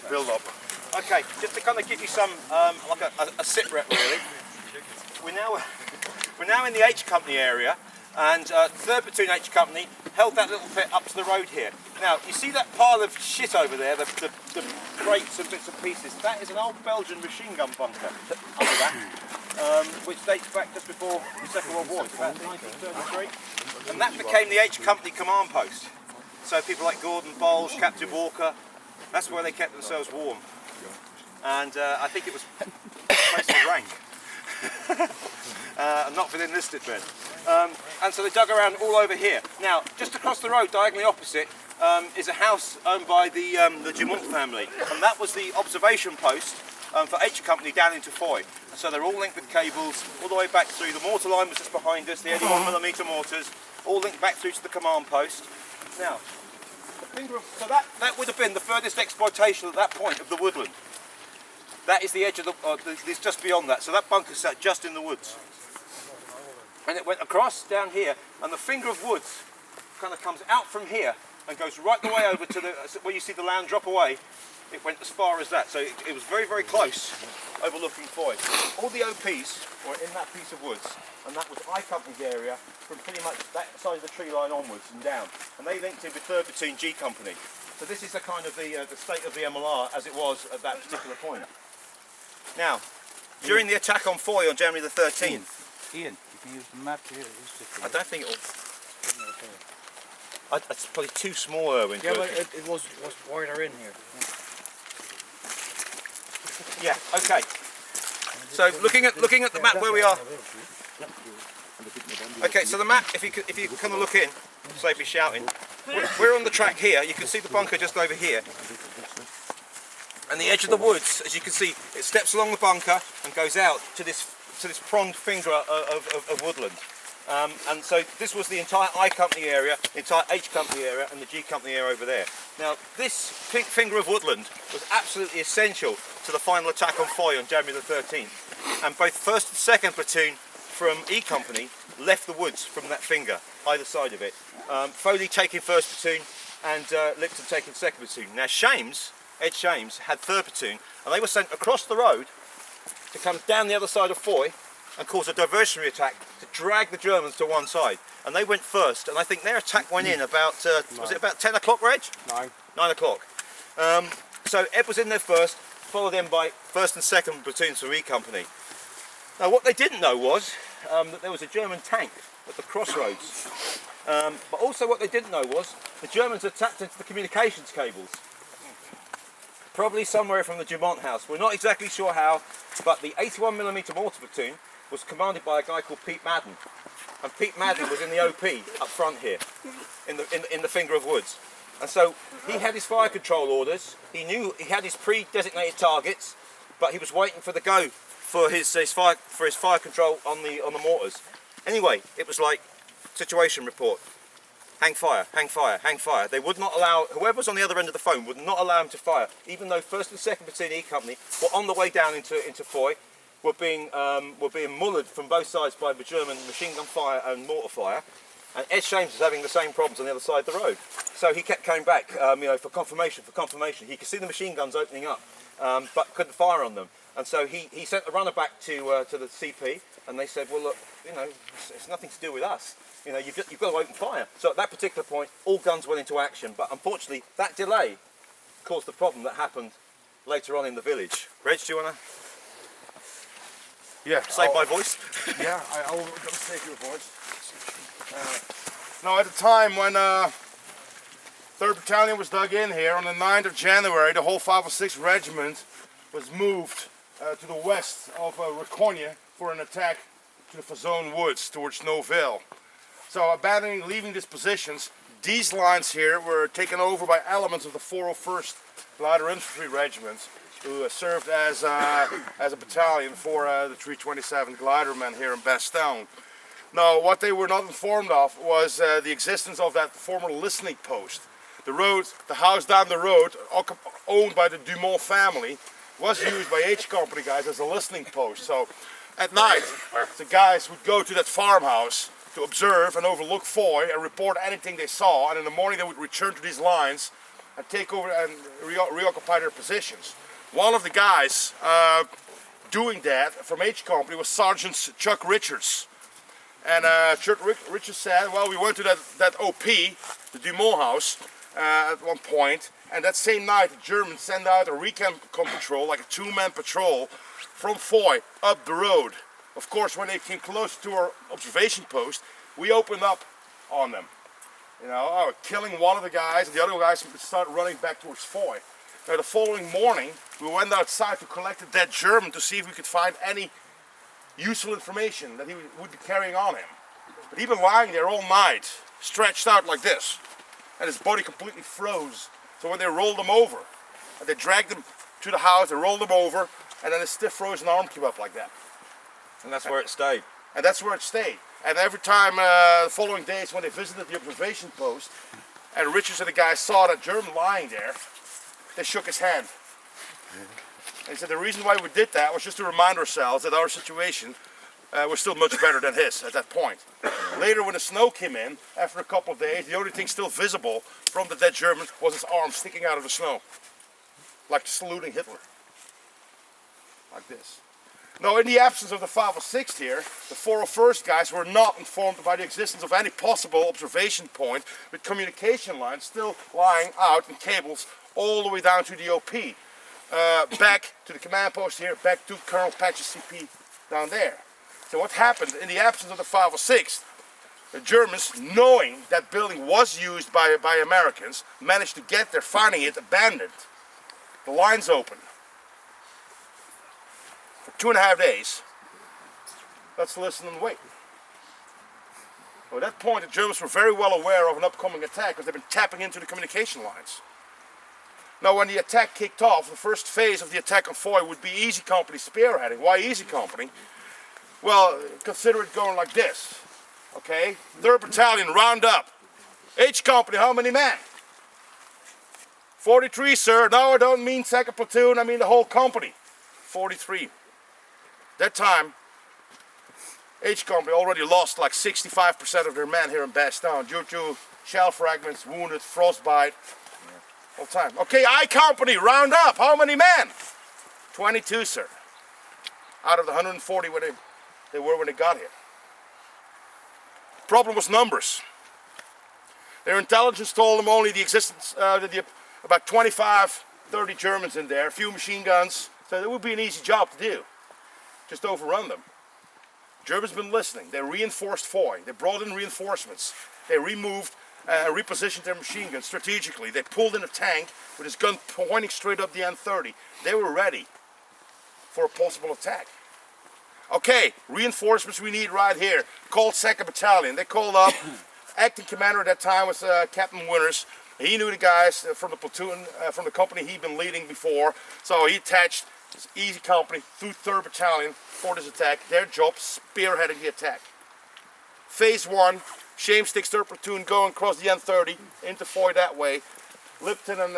build up. Okay, just to kind of give you some, like a sit rep really. We're now in the H Company area, and 3rd Platoon H Company held that little bit up to the road here. Now, you see that pile of shit over there, the crates and bits and pieces? That is an old Belgian machine gun bunker under that, which dates back just before the Second World War, about 1933. And that became the H Company command post. So people like Gordon Bowles, Captain Walker, that's where they kept themselves warm. And I think it was a place of rank. Not for the enlisted men. And so they dug around all over here. Now, just across the road, diagonally opposite, is a house owned by the Dumont family. And that was the observation post for H Company down into Foy. So they're all linked with cables all the way back through. The mortar line was just behind us, the 81mm mortars, all linked back through to the command post. Now, so that would have been the furthest exploitation at that point of the woodland. That is the edge of the, it's just beyond that. So that bunker sat just in the woods. And it went across down here, and the finger of woods kind of comes out from here and goes right the way over to the, where you see the land drop away. It went as far as that. So it was very, very close, overlooking Foy. All the OPs were in that piece of woods, and that was I Company's area from pretty much that side of the tree line onwards and down. And they linked in with 3rd Platoon G Company. So this is the kind of the state of the MLR as it was at that particular point. Now, during the attack on Foy on January the 13th... Ian, you can use the map here. I don't think it'll... It's probably too small, Erwin. Yeah, but it was wider in here. Yeah, okay. So looking at the map where we are. Okay, so the map, if you kind of look in, save me shouting. We're on the track here. You can see the bunker just over here. And the edge of the woods, as you can see, it steps along the bunker and goes out to this pronged finger of woodland. And so this was the entire I Company area, the entire H Company area, and the G Company area over there. Now, this finger of woodland was absolutely essential to the final attack on Foy on January the 13th. And both 1st and 2nd Platoon from E Company left the woods from that finger, either side of it. Foley taking 1st Platoon and Lipton taking 2nd Platoon. Now, Ed Shames had 3rd Platoon, and they were sent across the road to come down the other side of Foy and cause a diversionary attack to drag the Germans to one side. And they went first, and I think their attack went in about, was it about 10 o'clock, Reg? 9 o'clock. So Ed was in there first, followed in by 1st and 2nd Platoons from E Company. Now what they didn't know was that there was a German tank at the crossroads. But also what they didn't know was the Germans had tapped into the communications cables. Probably somewhere from the Dumont house. We're not exactly sure how, but the 81mm mortar platoon was commanded by a guy called Pete Madden. And Pete Madden was in the OP up front here, in the finger of woods. And so he had his fire control orders. He knew he had his pre-designated targets, but he was waiting for the go for his fire control on the mortars. Anyway, it was like situation report. Hang fire, hang fire, hang fire. They would not allow, whoever was on the other end of the phone would not allow him to fire, even though 1st and 2nd Platoon E Company were on the way down into Foy, were being mullered from both sides by the German machine gun fire and mortar fire. And Ed Shames was having the same problems on the other side of the road. So he kept coming back, for confirmation. He could see the machine guns opening up, but couldn't fire on them. And so he sent a runner back to the CP, and they said, well, look, it's nothing to do with us. You've got to open fire. So at that particular point, all guns went into action. But unfortunately, that delay caused the problem that happened later on in the village. Reg, do you want to save my voice? Yeah, I will save your voice. Now, at the time when 3rd Battalion was dug in here, on the 9th of January, the whole 506 Regiment was moved to the west of Recogne for an attack to the Fazone Woods towards Noville. So leaving these positions, these lines here were taken over by elements of the 401st Glider Infantry Regiment, who served as a battalion for the 327 Glidermen here in Bastogne. Now, what they were not informed of was the existence of that former listening post. The house down the road, owned by the Dumont family, was used by H Company guys as a listening post. So at night, the guys would go to that farmhouse to observe and overlook Foy and report anything they saw, and in the morning they would return to these lines and take over and reoccupy their positions. One of the guys doing that from H Company was Sergeant Chuck Richards. And Chuck Richards said, well, we went to that OP, the Dumont house, at one point, and that same night the Germans sent out a recon patrol, like a two-man patrol, from Foy up the road. Of course, when they came close to our observation post, we opened up on them. You know, killing one of the guys, and the other guys started running back towards Foy. Now, the following morning, we went outside to collect the dead German to see if we could find any useful information that he would be carrying on him. But he'd been lying there all night, stretched out like this, and his body completely froze. So when they rolled him over, and they dragged him to the house, they rolled him over, and then his stiff frozen arm came up like that. And that's where it stayed. And that's where it stayed. And every time, the following days when they visited the observation post, and Richards and the guys saw that German lying there, they shook his hand. And he said the reason why we did that was just to remind ourselves that our situation was still much better than his at that point. Later, when the snow came in, after a couple of days, the only thing still visible from the dead German was his arm sticking out of the snow, like saluting Hitler, like this. Now, in the absence of the 506th here, the 401st guys were not informed by the existence of any possible observation point with communication lines still lying out in cables all the way down to the OP. Back to the command post here, back to Colonel Patch's CP down there. So what happened in the absence of the 506th, the Germans, knowing that building was used by Americans, managed to get there, finding it abandoned. The lines open. For 2.5 days, let's listen and wait. Well, at that point, the Germans were very well aware of an upcoming attack because they've been tapping into the communication lines. Now, when the attack kicked off, the first phase of the attack on Foy would be Easy Company spearheading. Why Easy Company? Well, consider it going like this, okay? 3rd Battalion, round up. H Company, how many men? 43, sir. No, I don't mean 2nd Platoon, I mean the whole company. 43. That time, H Company already lost like 65% of their men here in Bastogne due to shell fragments, wounded, frostbite. All time. Okay, I Company, round up. How many men? 22, sir. Out of the 140 where they were when they got here. The problem was numbers. Their intelligence told them only the existence, about 25, 30 Germans in there, a few machine guns. So it would be an easy job to do. Just overrun them. Germans been listening. They reinforced Foy. They brought in reinforcements. They removed repositioned their machine guns strategically. They pulled in a tank with his gun pointing straight up the N30. They were ready for a possible attack. Okay, reinforcements we need right here. Called 2nd Battalion. They called up. Acting commander at that time was Captain Winters. He knew the guys from the platoon, from the company he'd been leading before. So he attached his Easy Company through 3rd Battalion for this attack. Their job, spearheading the attack. Phase 1. Shamestick's 3rd Platoon going across the N30 into Foy that way. Lipton and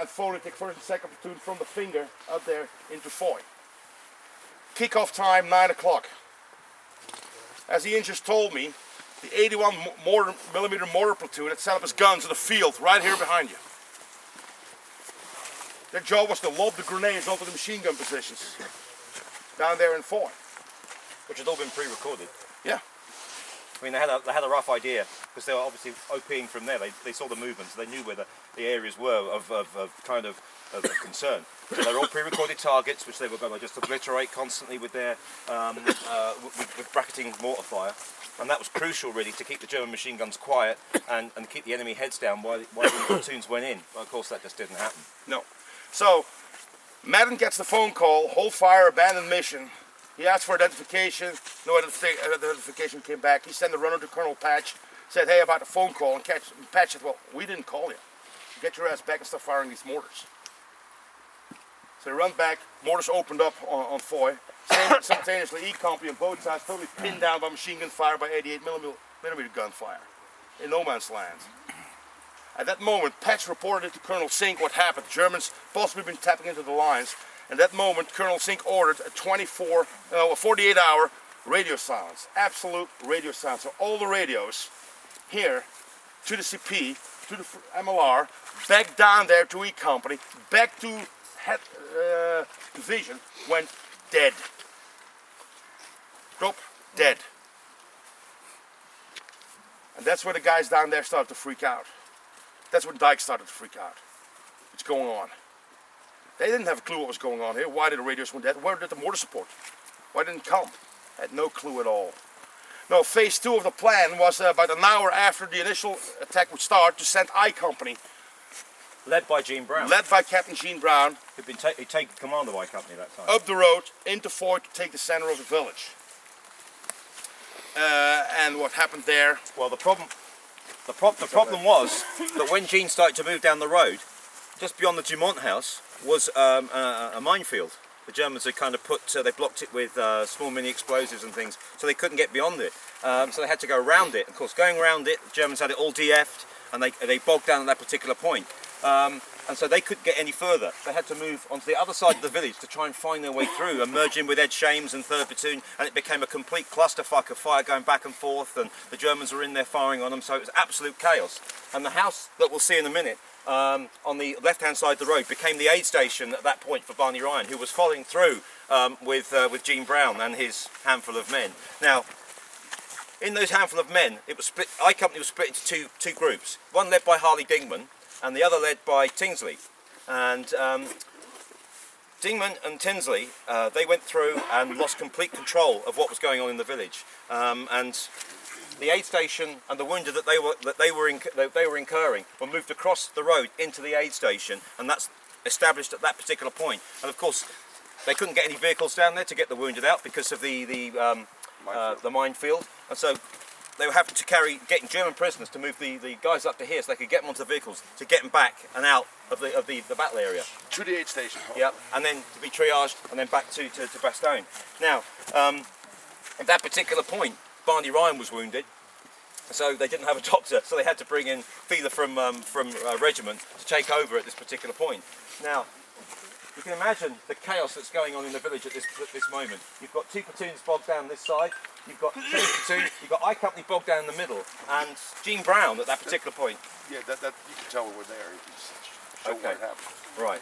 Foley take 1st and 2nd Platoon from the finger out there into Foy. Kickoff time 9 o'clock. As Ian just told me, the 81mm mortar platoon had set up his guns in the field right here behind you. Their job was to lob the grenades onto the machine gun positions down there in Foy. Which had all been pre-recorded. Yeah. I mean, they had a rough idea because they were obviously OPing from there. They saw the movements, so they knew where the areas were of concern. So they were all pre-recorded targets, which they were going to just obliterate constantly with their with bracketing mortar fire, and that was crucial really to keep the German machine guns quiet and keep the enemy heads down while the platoons went in. But of course, that just didn't happen. No. So Madden gets the phone call: hold fire, abandon mission. He asked for identification. No identification came back. He sent the runner to Colonel Patch. Said, hey, about the phone call. And Patch said, well, we didn't call you. Get your ass back and start firing these mortars. So they run back. Mortars opened up on Foy. Simultaneously, E Company on both sides totally pinned down by machine gun fire, by 88mm gunfire in no man's land. At that moment, Patch reported to Colonel Sink what happened. The Germans possibly been tapping into the lines. At that moment, Colonel Sink ordered a 48-hour radio silence, absolute radio silence. So all the radios here to the CP, to the MLR, back down there to E Company, back to head division, went dead. Drop, dead. And that's where the guys down there started to freak out. That's when Dyke started to freak out. What's going on? They didn't have a clue what was going on here. Why did the radios went dead? Where did the mortar support? Why didn't it come? Had no clue at all. No, phase 2 of the plan was about an hour after the initial attack would start to send I Company. Led by Gene Brown. Led by Captain Gene Brown. Who'd been taken command of I Company that time. Up the road, into Fort to take the center of the village. And what happened there? Well, the problem was that when Gene started to move down the road, just beyond the Dumont house was a minefield. The Germans had kind of they blocked it with small mini explosives and things, so they couldn't get beyond it. So they had to go around it. Of course, going around it, the Germans had it all DF'd, and they bogged down at that particular point. And so they couldn't get any further. They had to move onto the other side of the village to try and find their way through and merge in with Ed Shames and 3rd Platoon, and it became a complete clusterfuck of fire going back and forth, and the Germans were in there firing on them, so it was absolute chaos. And the house that we'll see in a minute on the left-hand side of the road became the aid station at that point for Barney Ryan, who was following through with Gene Brown and his handful of men. Now, in those handful of men, it was split. I Company was split into two groups. One led by Harley Dingman, and the other led by Tinsley. And Dingman and Tinsley, they went through and lost complete control of what was going on in the village. And the aid station and the wounded that they were incurring were moved across the road into the aid station, and that's established at that particular point. And of course, they couldn't get any vehicles down there to get the wounded out because of the minefield, and so they were having to getting German prisoners to move the guys up to here so they could get them onto the vehicles to get them back and out of the battle area. To the aid station. Yep, and then to be triaged and then back to Bastogne. Now, at that particular point, Barney Ryan was wounded, so they didn't have a doctor, so they had to bring in Feeler from Regiment to take over at this particular point. Now, you can imagine the chaos that's going on in the village at this moment. You've got 2 platoons bogged down this side, you've got 3 platoons, you've got I Company bogged down in the middle, and Gene Brown at that particular point. Yeah, that you can tell we were there. You can show what happened. Right.